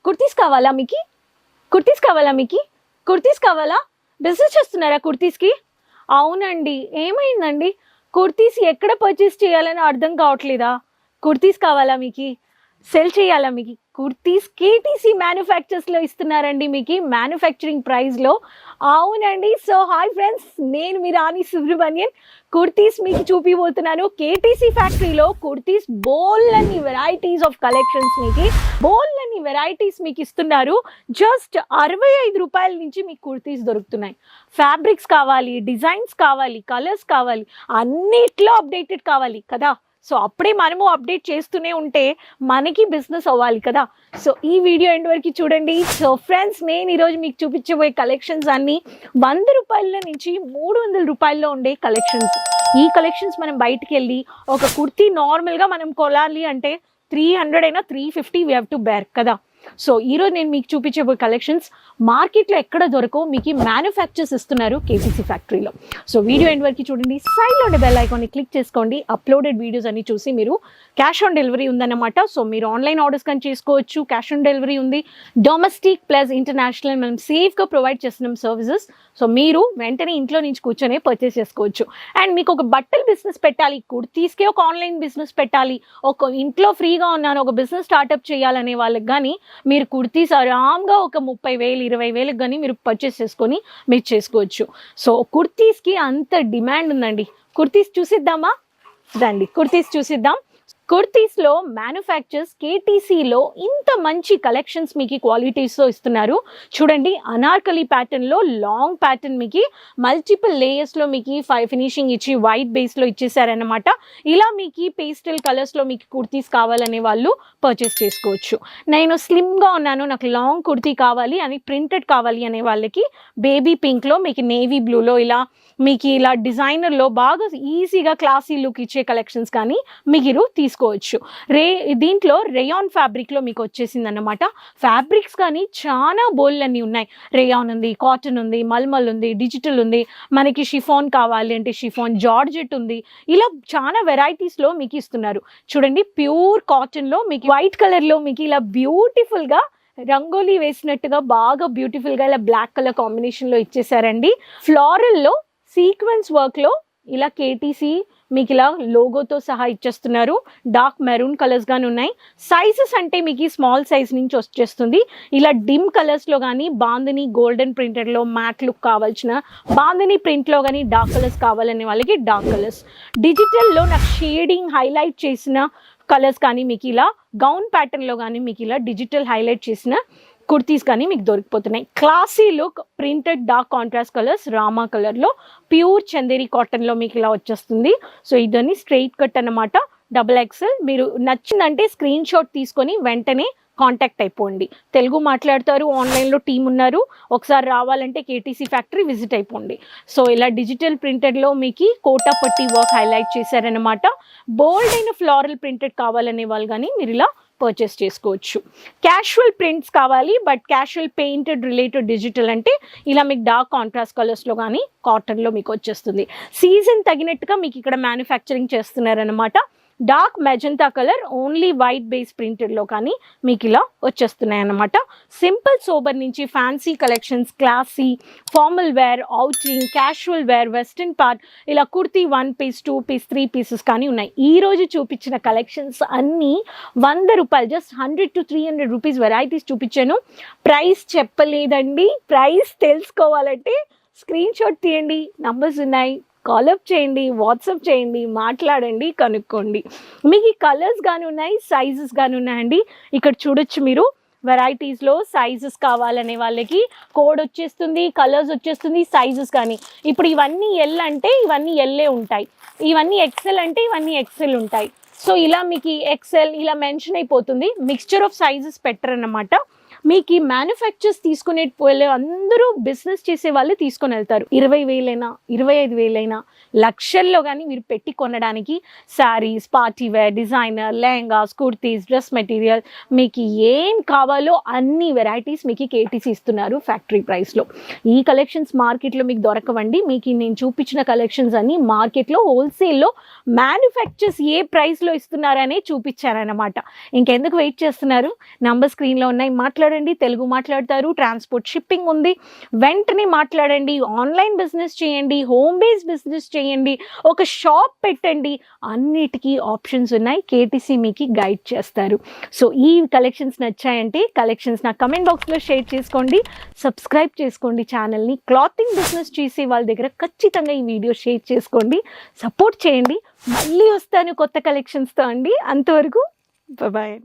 కుర్తీస్ కావాలా మీకు? కుర్తీస్ కావాలా మీకు? కుర్తీస్ కావాలా? బిజినెస్ చేస్తున్నారా కుర్తీస్కి? అవునండి. ఏమైందండి? కుర్తీస్ ఎక్కడ పర్చేస్ చేయాలని అర్థం కావట్లేదా? కుర్తీస్ కావాలా మీకు? సెల్ చేయాలా మీకు? కుర్తీస్ కేటీసీ మ్యానుఫ్యాక్చర్స్లో ఇస్తున్నారండి మీకు మ్యానుఫ్యాక్చరింగ్ ప్రైస్లో. అవునండి. సో హాయ్ ఫ్రెండ్స్, నేను మీ రాణి సుబ్రహ్మణ్యన్. కుర్తీస్ మీకు చూపిపోతున్నాను. కేటీసీ ఫ్యాక్టరీలో kurtis bold varieties of collections bold varieties మీకు ఇస్తున్నారు. జస్ట్ 65 రూపాయల నుంచి మీకు కుర్తీస్ దొరుకుతున్నాయి. ఫ్యాబ్రిక్స్ కావాలి, డిజైన్స్ కావాలి, కలర్స్ కావాలి, అన్నిట్లో అప్డేటెడ్ కావాలి కదా. సో అప్పుడే మనము అప్డేట్ చేస్తూనే ఉంటే మనకి బిజినెస్ అవ్వాలి కదా. సో ఈ వీడియో ఎండ్ వరకు చూడండి. సో ఫ్రెండ్స్, నేను ఈరోజు మీకు చూపించబోయే కలెక్షన్స్ అన్నీ 100 రూపాయల నుంచి 300 రూపాయల్లో ఉండే కలెక్షన్స్. ఈ కలెక్షన్స్ మనం బయటికి వెళ్ళి ఒక కుర్తీ నార్మల్గా మనం కొనాలి అంటే 300 అయినా 350 వీ హ్యావ్ టు బేర్ కదా. సో ఈరోజు నేను మీకు చూపించబోయే కలెక్షన్స్ మార్కెట్లో ఎక్కడ దొరకవు మీకు మ్యానుఫ్యాక్చర్స్ ఇస్తున్నారు కేటీసీ ఫ్యాక్టరీలో. సో వీడియో ఎండ్ వరకు చూడండి. సైడ్లో ఉండే బెల్ ఐకాన్ని క్లిక్ చేసుకోండి. అప్లోడెడ్ వీడియోస్ అన్ని చూసి మీరు క్యాష్ ఆన్ డెలివరీ ఉందన్నమాట. సో మీరు ఆన్లైన్ ఆర్డర్స్ కానీ చేసుకోవచ్చు. క్యాష్ ఆన్ డెలివరీ ఉంది. డొమెస్టిక్ ప్లస్ ఇంటర్నేషనల్ మనం సేఫ్గా ప్రొవైడ్ చేస్తున్నాం సర్వీసెస్. సో మీరు వెంటనే ఇంట్లో నుంచి కూర్చొని పర్చేస్ చేసుకోవచ్చు. అండ్ మీకు ఒక బట్టల బిజినెస్ పెట్టాలి, కుర్తీస్కే ఒక ఆన్లైన్ బిజినెస్ పెట్టాలి, ఒక ఇంట్లో ఫ్రీగా ఉన్నాను ఒక బిజినెస్ స్టార్ట్అప్ చేయాలనే వాళ్ళకి కానీ మీరు కుర్తీస్ ఆరామ్గా ఒక 30,000 20,000 కానీ మీరు పర్చేస్ చేసుకొని మీరు చేసుకోవచ్చు. సో కుర్తీస్కి అంత డిమాండ్ ఉందండి. కుర్తీస్ చూసిద్దామా? రండి కుర్తీస్ చూసిద్దాం. కుర్తీస్లో మ్యానుఫ్యాక్చర్స్ కేటీసీలో ఇంత మంచి కలెక్షన్స్ మీకు క్వాలిటీస్తో ఇస్తున్నారు. చూడండి, అనార్కలి ప్యాటర్న్లో లాంగ్ ప్యాటర్న్ మీకు మల్టిపుల్ లేయర్స్లో మీకు ఫినిషింగ్ ఇచ్చి వైట్ బేస్లో ఇచ్చేసారనమాట. ఇలా మీకు పేస్టల్ కలర్స్లో మీకు కుర్తీస్ కావాలనే వాళ్ళు పర్చేస్ చేసుకోవచ్చు. నేను స్లిమ్గా ఉన్నాను, నాకు లాంగ్ కుర్తీ కావాలి అని ప్రింటెడ్ కావాలి అనే వాళ్ళకి బేబీ పింక్లో మీకు నేవీ బ్లూలో ఇలా మీకు ఇలా డిజైనర్లో బాగా ఈజీగా క్లాసీ లుక్ ఇచ్చే కలెక్షన్స్ కానీ మీరు తీసుకోవచ్చు. దీంట్లో రేయాన్ ఫ్యాబ్రిక్లో మీకు వచ్చేసింది అన్నమాట. ఫ్యాబ్రిక్స్ కానీ చాలా బోల్డ్ అన్నీ ఉన్నాయి. రేయాన్ ఉంది, కాటన్ ఉంది, మల్మల్ ఉంది, డిజిటల్ ఉంది, మనకి షిఫాన్ కావాలి అంటే షిఫాన్, జార్జెట్ ఉంది. ఇలా చాలా వెరైటీస్లో మీకు ఇస్తున్నారు. చూడండి, ప్యూర్ కాటన్లో మీకు వైట్ కలర్లో మీకు ఇలా బ్యూటిఫుల్గా రంగోలీ వేసినట్టుగా బాగా బ్యూటిఫుల్గా ఇలా బ్లాక్ కలర్ కాంబినేషన్లో ఇచ్చేసారండి. ఫ్లోరల్లో సీక్వెన్స్ వర్క్లో ఇలా కేటీసీ మీకు ఇలా లోగోతో సహా ఇచ్చేస్తున్నారు. డార్క్ మెరూన్ కలర్స్ కానీ ఉన్నాయి. సైజెస్ అంటే మీకు స్మాల్ సైజ్ నుంచి వచ్చేస్తుంది. ఇలా డిమ్ కలర్స్లో కానీ బాందిని గోల్డెన్ ప్రింటెడ్లో మ్యాట్ లుక్ కావాల్సిన బాందిని ప్రింట్లో కానీ డార్క్ కలర్స్ కావాలనే వాళ్ళకి డార్క్ కలర్స్, డిజిటల్లో నాకు షేడింగ్ హైలైట్ చేసిన కలర్స్ కానీ మీకు ఇలా గౌన్ ప్యాటర్న్లో కానీ మీకు ఇలా డిజిటల్ హైలైట్ చేసిన కుర్తీస్ కానీ మీకు దొరికిపోతున్నాయి. Classy look printed dark contrast colours Rama కలర్లో ప్యూర్ చందేరి కాటన్లో మీకు ఇలా వచ్చేస్తుంది. సో ఇదని స్ట్రైట్ కట్ అన్నమాట, XXL. మీరు నచ్చిందంటే స్క్రీన్ షాట్ తీసుకొని వెంటనే కాంటాక్ట్ అయిపోండి. తెలుగు మాట్లాడతారు, ఆన్లైన్లో టీం ఉన్నారు. ఒకసారి రావాలంటే కేటీసీ ఫ్యాక్టరీ విజిట్ అయిపోండి. సో ఇలా డిజిటల్ ప్రింటెడ్లో మీకు కోటా పట్టి వర్క్ హైలైట్ చేశారనమాట. బోల్డ్ అయిన ఫ్లోరల్ ప్రింటెడ్ కావాలనే వాళ్ళు కానీ మీరు ఇలా పర్చేస్ చేసుకోవచ్చు. క్యాషువల్ ప్రింట్స్ కావాలి but casual painted related digital అంటే ఇలా మీకు డార్క్ కాంట్రాస్ట్ కలర్స్లో కానీ కాటన్లో మీకు వచ్చేస్తుంది. సీజన్ తగినట్టుగా మీకు ఇక్కడ మ్యానుఫ్యాక్చరింగ్ చేస్తున్నారనమాట. Dark magenta colour only white base ప్రింటెడ్లో కానీ మీకు ఇలా వచ్చేస్తున్నాయి అన్నమాట. సింపుల్ సోబర్ నుంచి fancy collections, classy, formal wear, outing, casual wear, western part, ఇలా కుర్తీ 1 పీస్ 2 పీస్ 3 పీసెస్ కానీ ఉన్నాయి. ఈరోజు చూపించిన కలెక్షన్స్ అన్నీ 100 రూపాయలు, జస్ట్ 100 to 300 రూపీస్ వెరైటీస్ చూపించాను. ప్రైస్ చెప్పలేదండి. ప్రైస్ తెలుసుకోవాలంటే స్క్రీన్ షాట్ తీయండి, నంబర్స్ ఉన్నాయి, కాలప్ చేయండి, వాట్సాప్ చేయండి, మాట్లాడండి, కనుక్కోండి. మీకు ఈ కలర్స్ కానీ ఉన్నాయి, సైజెస్ కానీ ఉన్నాయండి. ఇక్కడ చూడొచ్చు మీరు వెరైటీస్లో సైజెస్ కావాలనే వాళ్ళకి కోడ్ వచ్చేస్తుంది, కలర్స్ వచ్చేస్తుంది, సైజెస్ కానీ. ఇప్పుడు ఇవన్నీ ఎల్ అంటే ఇవన్నీ ఎల్లే ఉంటాయి, ఇవన్నీ ఎక్సెల్ అంటే ఇవన్నీ ఎక్సెల్ ఉంటాయి. సో ఇలా మీకు ఎక్సెల్ ఇలా మెన్షన్ అయిపోతుంది. మిక్స్చర్ ఆఫ్ సైజెస్ పెట్టరన్నమాట. మీకు ఈ మ్యానుఫ్యాక్చర్స్ తీసుకునే అందరూ బిజినెస్ చేసే వాళ్ళు తీసుకొని వెళ్తారు. 20,000 25,000 లక్షల్లో కానీ మీరు పెట్టి కొనడానికి saris, party wear, designer, lehengas, kurtis, dress material మీకు ఏం కావాలో అన్ని వెరైటీస్ మీకు కేటీసీ ఇస్తున్నారు ఫ్యాక్టరీ ప్రైస్లో. ఈ కలెక్షన్స్ మార్కెట్లో మీకు దొరకవండి. మీకు నేను చూపించిన కలెక్షన్స్ అన్ని మార్కెట్లో హోల్సేల్లో మ్యానుఫ్యాక్చర్స్ ఏ ప్రైస్లో ఇస్తున్నారనే చూపించారనమాట. ఇంకెందుకు వెయిట్ చేస్తున్నారు? నంబర్ స్క్రీన్లో ఉన్నాయి, మాట్లాడండి. మాట్లాడండి, తెలుగు మాట్లాడతారు, ట్రాన్స్పోర్ట్ షిప్పింగ్ ఉంది. వెంటనే మాట్లాడండి, ఆన్లైన్ బిజినెస్ చేయండి, హోమ్ బేస్ బిజినెస్ చేయండి, ఒక షాప్ పెట్టండి. అన్నిటికీ ఆప్షన్స్ ఉన్నాయి. కేటీసీ మీకు గైడ్ చేస్తారు. సో ఈ కలెక్షన్స్ నచ్చాయంటే కలెక్షన్స్ నా కమెంట్ బాక్స్లో షేర్ చేసుకోండి, సబ్స్క్రైబ్ చేసుకోండి ఛానల్ని. క్లాతింగ్ బిజినెస్ చేసే వాళ్ళ దగ్గర ఖచ్చితంగా ఈ వీడియో షేర్ చేసుకోండి, సపోర్ట్ చేయండి. మళ్ళీ వస్తాను కొత్త కలెక్షన్స్తో అండి. అంతవరకు బాయ్.